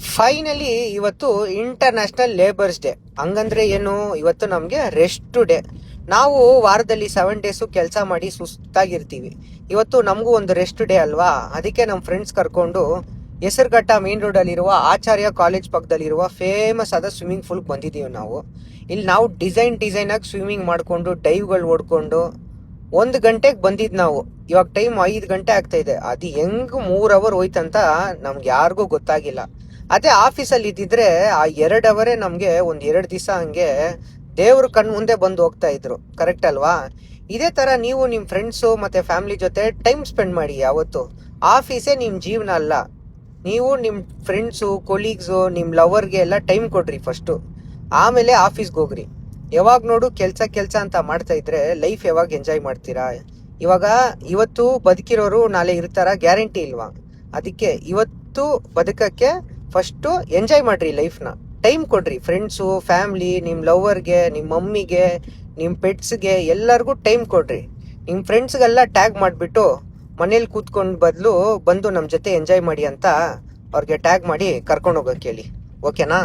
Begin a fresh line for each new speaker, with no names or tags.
Finally ಇವತ್ತು international labours day. ಹಂಗಂದ್ರೆ ಏನು, ಇವತ್ತು ನಮಗೆ ರೆಸ್ಟ್ ಡೇ. ನಾವು ವಾರದಲ್ಲಿ 7 ಡೇಸು ಕೆಲಸ ಮಾಡಿ ಸುಸ್ತಾಗಿರ್ತೀವಿ. ಇವತ್ತು ನಮಗೂ ಒಂದು ರೆಸ್ಟ್ ಡೇ ಅಲ್ವಾ. ಅದಕ್ಕೆ ನಮ್ಮ ಫ್ರೆಂಡ್ಸ್ ಕರ್ಕೊಂಡು ಹೆಸರುಘಟ್ಟ ಮೇನ್ ರೋಡ್ ಅಲ್ಲಿರುವ ಆಚಾರ್ಯ ಕಾಲೇಜ್ ಪಕ್ಕದಲ್ಲಿರುವ ಫೇಮಸ್ ಆದ ಸ್ವಿಮ್ಮಿಂಗ್ ಪೂಲ್ ಬಂದಿದ್ದೀವಿ ನಾವು. ಇಲ್ಲಿ ನಾವು ಡಿಸೈನ್ ಆಗಿ ಸ್ವಿಮ್ಮಿಂಗ್ ಮಾಡ್ಕೊಂಡು ಡೈವ್ಗಳು ಓಡ್ಕೊಂಡು 1 ಗಂಟೆಗೆ ಬಂದಿದ್ ನಾವು. ಇವಾಗ ಟೈಮ್ 5 ಗಂಟೆ ಆಗ್ತಾ ಇದೆ. ಅದು ಹೆಂಗ್ 3 ಅವರ್ ಹೋಯ್ತಂತ ನಮ್ಗೆ ಯಾರಿಗೂ ಗೊತ್ತಾಗಿಲ್ಲ. ಅದೇ ಆಫೀಸಲ್ಲಿ ಇದ್ದಿದ್ರೆ ಆ 2 ಅವರೇ ನಮ್ಗೆ ಒಂದ್ 2 ದಿವಸ ಹಂಗೆ ದೇವ್ರ ಕಣ್ ಮುಂದೆ ಬಂದು ಹೋಗ್ತಾ ಇದ್ರು. ಕರೆಕ್ಟ್ ಅಲ್ವಾ? ಇದೇ ತರ ನೀವು ನಿಮ್ ಫ್ರೆಂಡ್ಸು ಮತ್ತೆ ಫ್ಯಾಮಿಲಿ ಜೊತೆ ಟೈಮ್ ಸ್ಪೆಂಡ್ ಮಾಡಿ. ಯಾವತ್ತು ಆಫೀಸೇ ನಿಮ್ ಜೀವನ ಅಲ್ಲ. ನೀವು ನಿಮ್ ಫ್ರೆಂಡ್ಸು, ಕೊಲೀಗ್ಸು, ನಿಮ್ ಲವರ್ಗೆ ಎಲ್ಲ ಟೈಮ್ ಕೊಡ್ರಿ ಫಸ್ಟು, ಆಮೇಲೆ ಆಫೀಸ್ಗೆ ಹೋಗ್ರಿ. ಯಾವಾಗ ನೋಡು ಕೆಲ್ಸ ಅಂತ ಮಾಡ್ತಾ ಇದ್ರೆ ಲೈಫ್ ಯಾವಾಗ ಎಂಜಾಯ್ ಮಾಡ್ತೀರಾ? ಇವತ್ತು ಬದುಕಿರೋರು ನಾಳೆ ಇರ್ತಾರ, ಗ್ಯಾರಂಟಿ ಇಲ್ವಾ? ಅದಕ್ಕೆ ಇವತ್ತು ಬದುಕಕ್ಕೆ ಫಸ್ಟು ಎಂಜಾಯ್ ಮಾಡ್ರಿ ಲೈಫ್ನ. ಟೈಮ್ ಕೊಡ್ರಿ ಫ್ರೆಂಡ್ಸು, ಫ್ಯಾಮಿಲಿ, ನಿಮ್ ಲವರ್ಗೆ, ನಿಮ್ ಮಮ್ಮಿಗೆ, ನಿಮ್ ಪೆಟ್ಸ್ಗೆ ಎಲ್ಲರಿಗೂ ಟೈಮ್ ಕೊಡ್ರಿ. ನಿಮ್ ಫ್ರೆಂಡ್ಸ್ಗೆಲ್ಲ ಟ್ಯಾಗ್ ಮಾಡಿಬಿಟ್ಟು ಮನೇಲಿ ಕೂತ್ಕೊಂಡ್ ಬದಲು ಬಂದು ನಮ್ಮ ಜೊತೆ ಎಂಜಾಯ್ ಮಾಡಿ ಅಂತ ಅವ್ರಿಗೆ ಟ್ಯಾಗ್ ಮಾಡಿ ಕರ್ಕೊಂಡು ಹೋಗೋಕೆ ಹೇಳಿ. ಓಕೆನಾ?